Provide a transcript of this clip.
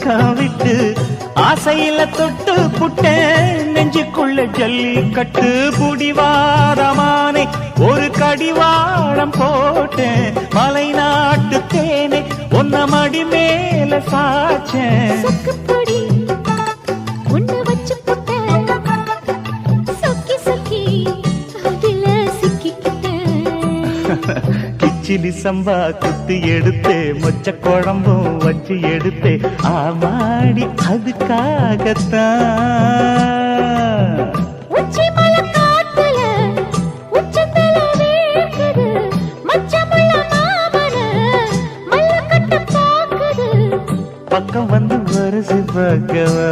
வெக்கம் விட்டு ஆசையில தொட்டு புட்டேன் நெஞ்சுக்குள்ள ஜல்லிக்கட்டு புடிவாரமானே ஒரு கடிவாளம் போட்டேன் மலை நாட்டு தேனே ஒன்ன மடி மேல சாச்சேன் கிச்சிலி சம்பா குத்தி எடுத்தே மொச்ச குழம்பும் வச்சு எடுத்தே ஆமாடி அதுக்காகத்தான் பக்கம் வந்து வருது பகவா